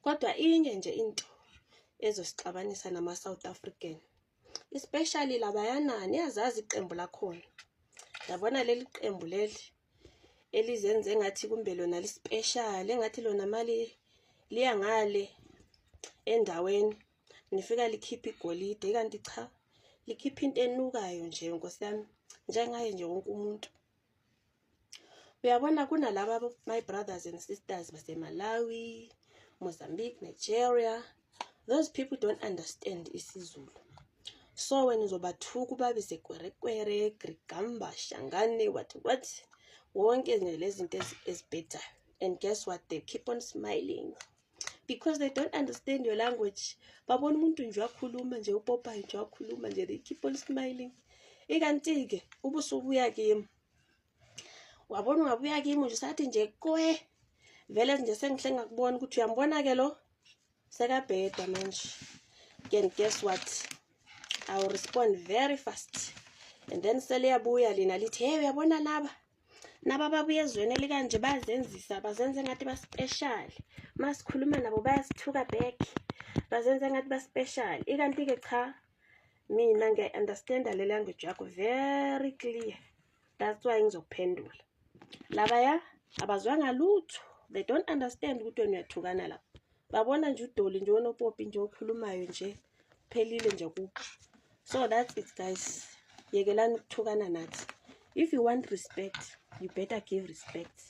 Kodwa inye nje into ezosixabanisa nama-South African, especially labayana niyazazi iqembu lakhona. Yabona leli qembu leli elizenze ngathi kumbe lona li-special, engathi lona mali liya ngale endaweni nifika likhipha igolide, kanti cha, likhipha into enukayo nje Nkosi yami, njengaye nje wonke umuntu. Uyabona kunalaba my brothers and sisters base-Malawi, Mozambique, Nigeria. Those people don't understand isiZulu. So when uzobathuka ubabize kwerekwere, grigamba, shangane, what, wonke lezi zinto ezibhedayo. And guess what? They keep on smiling because they don't understand your language. Babona umuntu nje wakhuluma nje upopa nje wakhuluma nje, they keep on smiling. Ikanti-ke ubuso ubuya kimi. Wabona ungabuya kimi nje sathi nje kwe. Vele nje sengihle ngakubona ukuthi uyambona ke lo sekabheda manje. Again, guess what? I will respond very fast. And then sele yabuya lina lithi, "Hey, uyabona naba babuye ezweni elikanje bazenzisa, bazenze ngathi ba special. Masikhuluma nabo bayasithuka back. Bazenze ngathi ba special." Ikanti ke cha, mina ngiya understand le language yakho very clear. That's why ngizokuphendula. Labaya abazwanga lutho. They don't understand ukuthi wena uyathukana lapha. Babona nje udoli nje onopopi nje okhulumayo nje phelile nje kubo. So that's it guys. Yekelani ukuthukana nathi. If you want respect, you better give respect.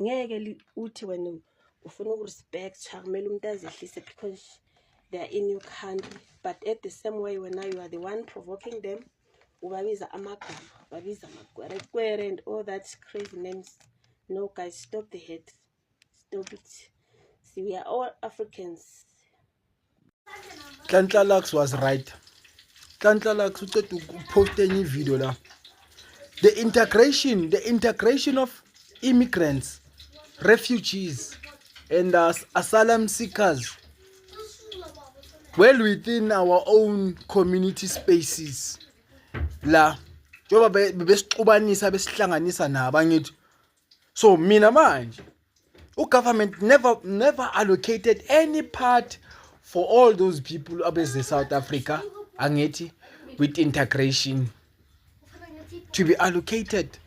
Ngeke uthi wena ufuna ukurespect kumele umuntu azehlise because they are in your country. But at the same way, when you are the one provoking them, ubabiza amagama, ubabiza amagwerekwere and all that crazy names. No guys, stop the hate. Stop it. See, we are all Africans. Kantlalax was right. Kantlalax ucede post any video la. The integration of immigrants, refugees, and asylum seekers well within our own community spaces. La, njoba besixubanisa besihlanganisa nabangithi. So mina manje, government never allocated any part for all those people abeze South Africa angithi with integration to be allocated.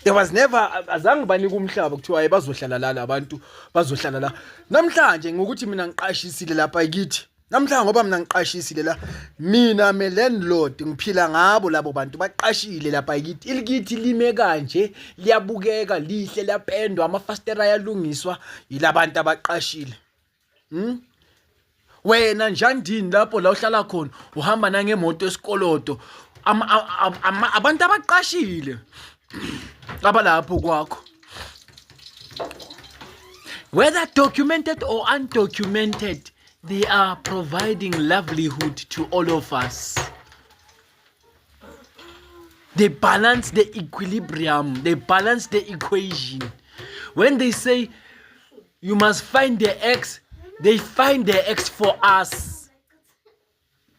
There was never azange banika umhlaba kuthiwa bazohlala la abantu bazohlala la. Namhlanje ngokuthi mina ngiqashisile lapha kithi. Namhlanje ngoba mina ngiqashisile la, mina me landlord ngiphila ngabo labo bantu baqashile lapha kithi. Ilikithi lime kanje, liyabukeka, lihle, lapendwa, amafastera yalungiswa yilabantu abaqashile. Wena njandini lapho la uhlala khona uhamba nangemoto esikolodo. Abantu abaqashile abalapho kwakho. Whether documented or undocumented, they are providing livelihood to all of us. They balance the equilibrium, they balance the equation. When they say you must find the X, they find the X for us.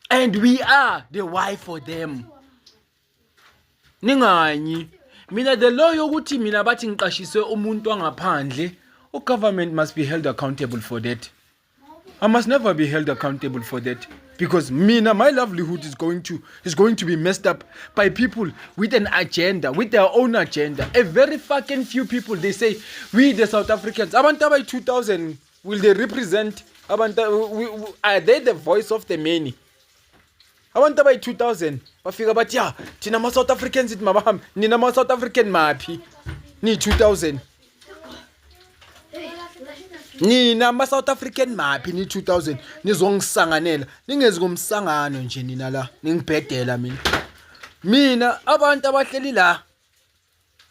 And we are the Y for them. Ninganyi. Mina the law yokuthi mina bathi ngiqashise umuntu wangaphandle, government must be held accountable for that. I must never be held accountable for that because mina my livelihood is going to be messed up by people with an agenda, with their own agenda. A very fucking few people, they say we the South Africans, abantu by 2000, will they represent abantu? Are they the voice of the many? Abantu by 2000 bafika bathi ya thina ama South Africans ithi mabahamba nina ama South African maphi ni 2000 nina ama South African maphi ni 2000 nizongisanganela ningezi komsangano nje nina la ningibhedela mina abantu abahleli la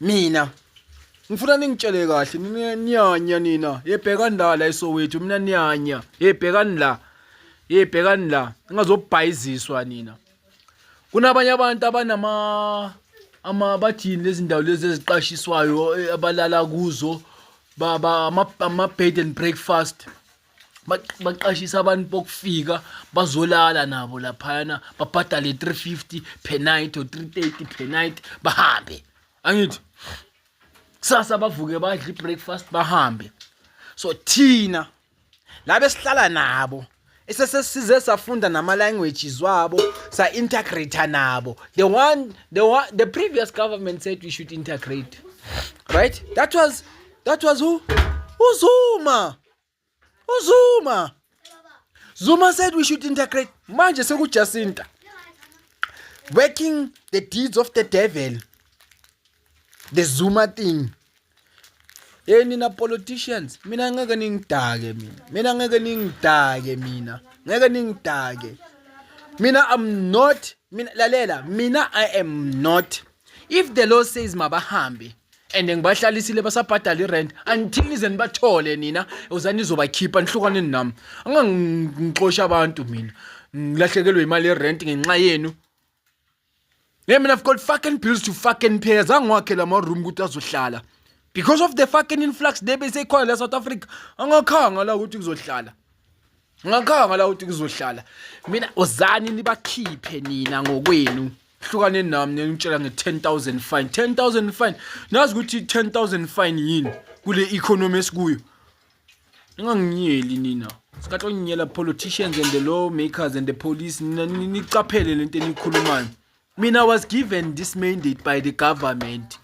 mina ngifuna ningitshele kahle niyanya nina yebhekani la eSoweto mina niyanya yebhekani la ngazobhayiziswa nina. Kunabanye abantu abanama bathini lezi ndawo lezi eziqashiswayo abalala kuzo ama bed and breakfast baqashisa abantu bokufika bazolala nabo laphana babhadale 350 per night or 330 per night bahambe angithi kusasa bavuke badle breakfast bahambe. So thina labe sihlala nabo esesesize safunda nama languages wabo sa integrate nabo. The previous government said we should integrate, right? That was who? Zuma said we should integrate. Manje sekuJacinta working the deeds of the devil, the Zuma thing. Nina politicians, mina ngeke ningidage mina I'm not, I am not. If the law says mabahambe and ngibahlalisile basabhadala irent until nize nibathole nina uzani nizobakhipha nihlukane nami, angangixosha abantu mina ngilahlekelwe imali yerent ngenxa yenu. Yeah, I mean, I've got fucking bills to fucking pay. Angwakhela ama room ukuthi azohlala because of the fucking influx debe sekhona la South Africa. Angakhanga la ukuthi kuzohlala. Mina uzani nibakhiphe nina ngokwenu. Hlukane nami ngitshela nge10,000 fine. 10,000 fine. Nazi ukuthi 10,000 fine yini kule economy esikuyo. Ninganginyeli nina. Sikahlonyela politicians and the lawmakers and the police nicaphele lento enikhulumayo. Mina was given this mandate by the government.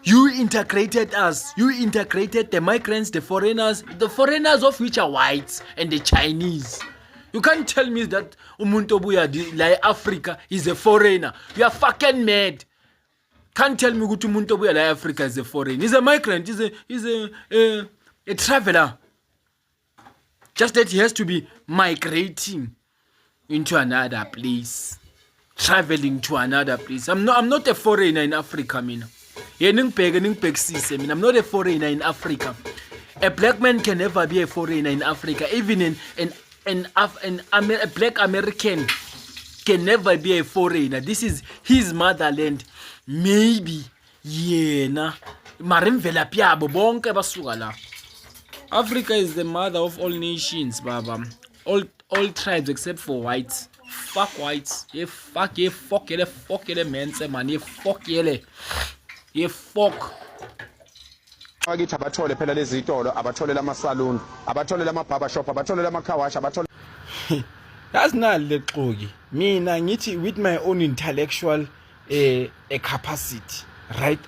You integrated us. You integrated the migrants, the foreigners of which are whites and the Chinese. You can't tell me that umuntu obuya la Africa is a foreigner. You are fucking mad. Can't tell me ukuthi umuntu obuya la Africa is a foreigner. He's a migrant. He's a traveler. Just that he has to be migrating into another place. Traveling to another place. I'm not a foreigner in Africa, mina. I'm not a foreigner in Africa. A black man can never be a foreigner in Africa. Even a black American can never be a foreigner. This is his motherland. Maybe yena marimvela pyabo bonke basuka la. Africa is the mother of all nations, baba. All tribes except for whites. Fuck whites. Ye fuck yele mense man. Ye fuck. Bakithi abathole phela lezi zitolo, abathole lama salon, abathole lama barber shop, abathole lama car wash, abathole. That's not leqoki. Mina ngithi with my own intellectual a capacity, right?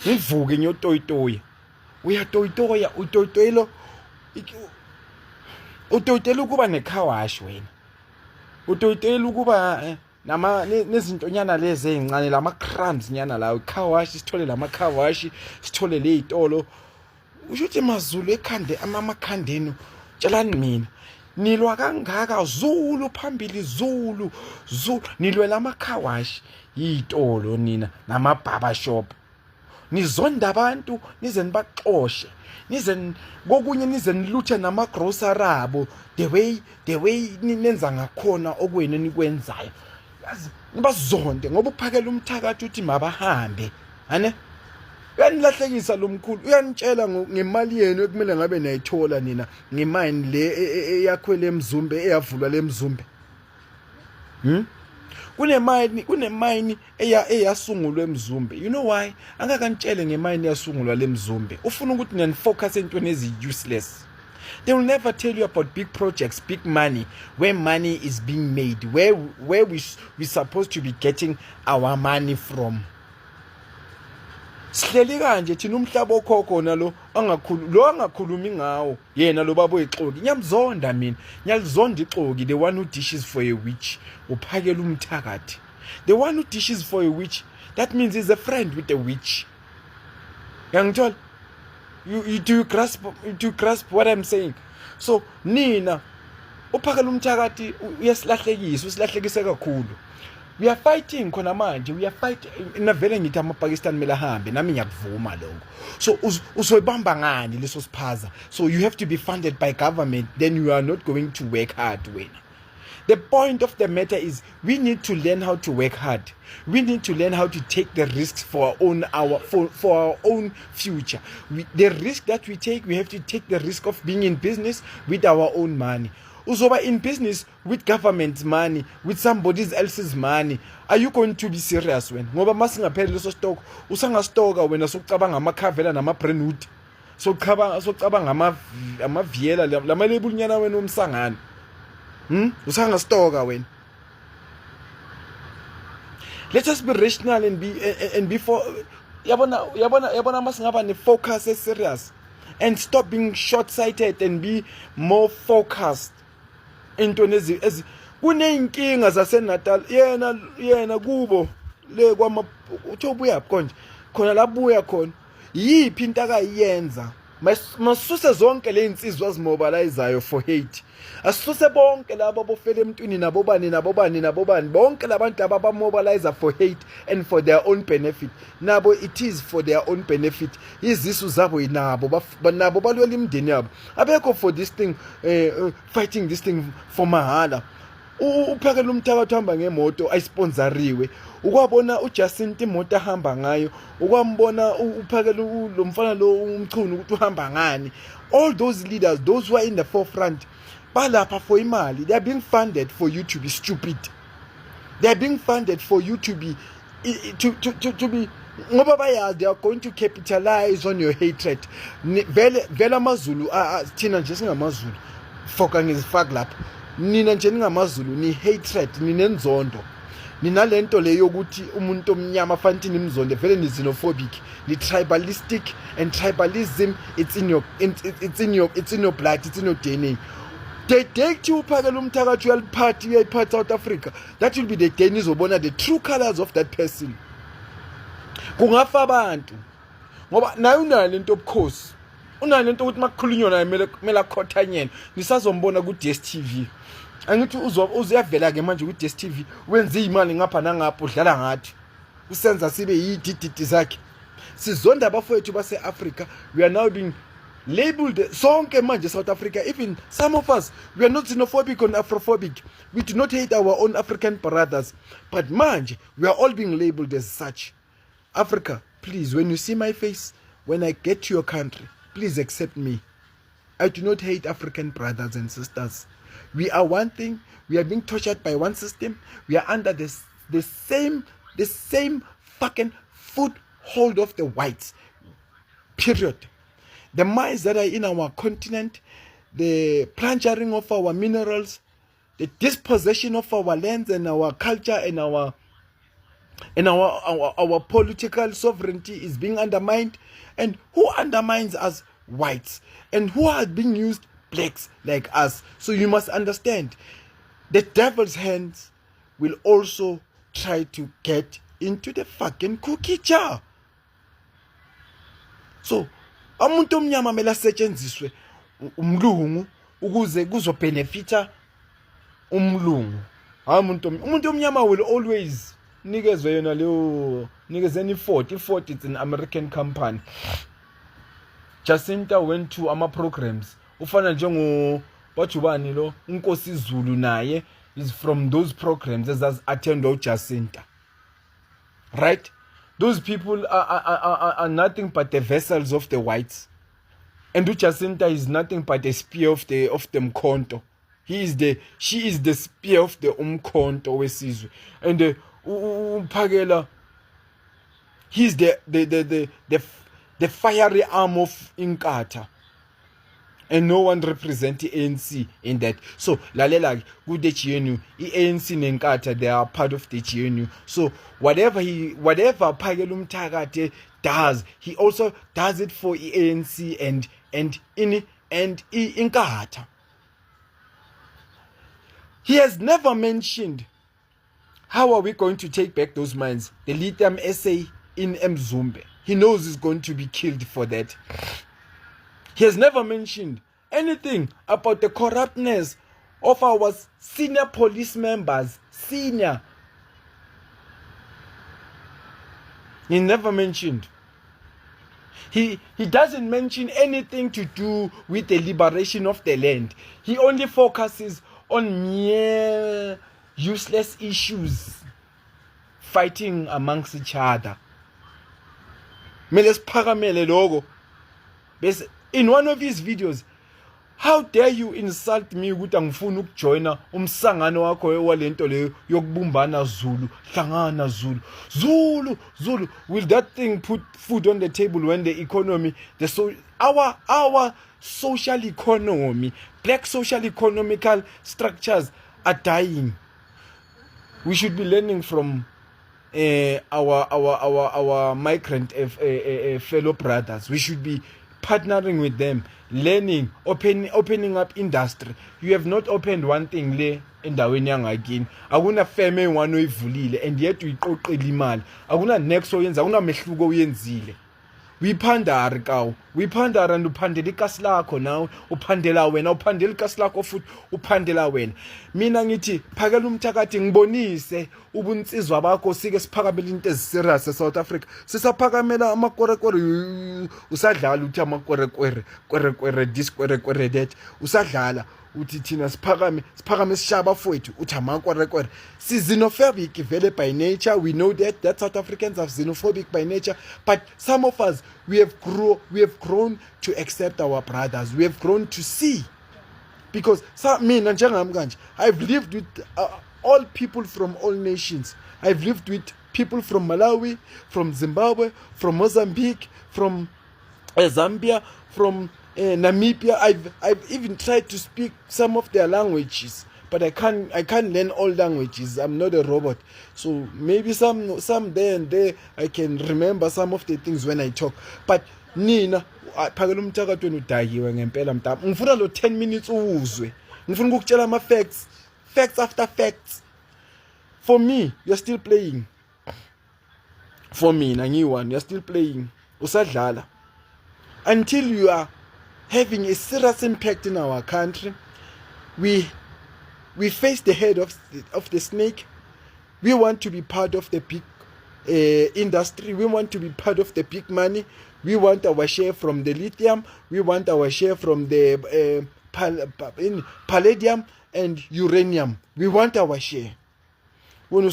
Ngivuke ngiyotoyitoya. Uyatoyitoya, utoyitoyelo. Utoyitela ukuba ne car wash wena. Utoyitela ukuba nezinto nyana lezi ezincane lama crumbs nyana la car wash sithole lama car wash sithole le izitolo. Ushuthi mazulu ekhande amakhandeni tshelani mina nilwa kangaka Zulu phambili Zulu nilwela ama car wash izitolo nina nama barber shop nizonda abantu nize nibaxoshe nize kokunye nize niluthe nama grocery abo the way ninenza ngakhona okwenu nikwenzayo yazi nibazonde ngoba uphakela umthakathi uthi mabahambe ane uyanilahlekisa lo mkhulu uyanitshela ngemali yenu ekumele ngabe nayithola nina ngemine le eyakhwele emzumbe eyavulwa lemzumbe kunemine eyasungulwa emzumbe. You know why angakanitshele ngemine eyasungulwa lemzumbe ufuna ukuthi nifocus entweni ezi useless. They will never tell you about big projects, big money, where money is being made, where we're supposed to be getting our money from. Sihleli kanje thina umhlaba okhokho nalo angakhulumi ngawo yena lo babo ixoki nyamzonda mina nyalizonda ixoki, the one who dishes for a witch uphakela umthakathi. The one who dishes for a witch, that means he's a friend with a witch. Yangithola? You grasp what I'm saying? So nina uphakela umthakathi uyasilahlekisa usilahlekise kakhulu. We are fighting khona manje, we are fighting navele ngithi amaPakistan mela hambe nami ngiyakuvuma lokho. So usoyibamba ngani leso siphaza? So you have to be funded by government, then you are not going to work hard wena. The point of the matter is we need to learn how to work hard. We need to learn how to take the risks for our own future. The risk that we take, we have to take the risk of being in business with our own money. Uzoba in business with government's money, with somebody else's money. Are you going to be serious when? Ngoba masingapheli leso stock, usanga stocka wena sokucabanga amakhavela nama Brentwood. socabanga amaviyela lamalebuli nyana wena womsangano. Usanga stoka wena. Let us be rational and be for yabona masingaba ne focus serious and stop being short-sighted and be more focused into ezi kuneyinkinga zaseNatal yena kubo le kwama uthobuya konje khona labuya khona yiphi into akayenza masuse zonke le insizwa zimobilizayo for hate asuse bonke labo bofela emntwini nabobani bonke labantu abamobilize for hate and for their own benefit nabo it is for their own benefit izisu zabo inabo nabo balwela imndeni yabo abekho for this thing fighting this thing for mahala uphakela umthakathi hamba ngemoto ayisponsoriwe ukwabona uJacinta imoto ahamba ngayo ukwambona uphakela lo mfana lo umchunu ukuthi uhamba ngani all those leaders those who are in the forefront balapha for imali. They are being funded for you to be stupid. They are being funded for you to be to be ngoba bayazi they are going to capitalize on your hatred. Vela amazulu thina nje singamazulu foka ngizifaka lapha nina nje ningamazulu ni hatred ninenzondo ninalento leyo ukuthi umuntu omnyama fanti nimzonde vele ni xenophobic ni tribalistic and tribalism it's in your blood, it's in your DNA. The day to uphakela umthakathi uyayiphatha South Africa, that will be the day nizobona the true colors of that person. Kungafa abantu ngoba naye unale into obukhosi unale into ukuthi makukhulunywa naye kumele akhothanyene nisazombona ku DStv. Angithi uzuyavela ke manje ku DStv wenza imali ngapha nangapha udlala ngathi usenza sibe yidididi zakhe. Sizonda abafowethu base Africa, we are now being labeled sonke manje South Africa. Even some of us, we are not xenophobic or Afrophobic. We do not hate our own African brothers, but manje we are all being labeled as such. Africa, please, when you see my face, when I get to your country, please accept me. I do not hate African brothers and sisters. We are one thing. We are being tortured by one system. We are under the same fucking foothold of the whites. Period. The mines that are in our continent, the plundering of our minerals, the dispossession of our lands and our culture and our political sovereignty is being undermined. And who undermines us? Whites. And who are being used? Blacks like us. So you must understand, the devil's hands will also try to get into the fucking cookie jar. So umuntu omnyama mele asetshenziswe umlungu ukuze kuzobenefita umlungu. Umuntu omnyama will always nikezwe yena leyo nikezeni 40 it's an American company. Jacinta went to ama programs ufana njengo bajubani lo uNkosi Zulu naye is from those programs as attend uJacinta, right? Those people are nothing but the vessels of the whites, and uJacinta is nothing but a spear of the Umkhonto. She is the spear of the Umkhonto wesizwe, and uphakela he's the fiery arm of Inkatha, and no one represents the ANC in that. So lalela ku the GNU, ANC neNkatha, they are part of the GNU. So whatever Phakela Umthakathi does, he also does it for ANC and Inkatha. He has never mentioned how are we going to take back those mines, the lithium SA in Mzumbe. He knows he's going to be killed for that. He has never mentioned anything about the corruptness of our senior police members. Senior. He never mentioned. He doesn't mention anything to do with the liberation of the land. He only focuses on mere useless issues, fighting amongst each other. In one of his videos, How dare you insult me ukuthi angifuni ukujoina umsangano wakho walento leyo yokubumbana Zulu, hlangana Zulu. Zulu, will that thing put food on the table when the economy, our social economy, black social economical structures are dying? We should be learning from our migrant fellow brothers. We should be partnering with them, learning, opening up industry. You have not opened one thing le endaweni yangakini. Akuna feme one oyivulile and yet uyiqoqela imali. Akuna next oyenza, akuna mehluko uyenzile. Uyiphandara kawo, uyiphandara and uphandela ikasi lakho nawe, uphandela wena, uphandela ikasi lakho futhi uphandela wena. Mina ngithi phakela umthakathi ngibonise ubunsizwa bakho sike siphakamela into eziserious eSouth Africa. Sisaphakamela amakwerekwere, usadlala uthi amakwerekwere this kwerekwere that, usadlala uthi thina siphakame sishaba fowethu uthi amakwerekwere. Si xenophobic vele by nature, we know that South Africans are xenophobic by nature, but some of us we have grown to accept our brothers. We have grown to see, because mina njengami kanje, I've lived with all people from all nations. I've lived with people from Malawi, from Zimbabwe, from Mozambique, from Zambia, from Namibia. I've even tried to speak some of their languages, but I can't learn all languages. I'm not a robot. So maybe some there and there I can remember some of the things when I talk. But Nina, phakela umthakathi wena udayiwe ngempela mntaba. Ngifuna lo 10 minutes uzwe. Ngifuna ukukutshela ama facts after facts. For me, you're still playing. For me, nangiyi-one, you're still playing. Usadlala. Until you are having a serious impact in our country, we face the head of the snake. We want to be part of the big industry. We want to be part of the big money. We want our share from the lithium. We want our share from the palladium and uranium. We want our share. When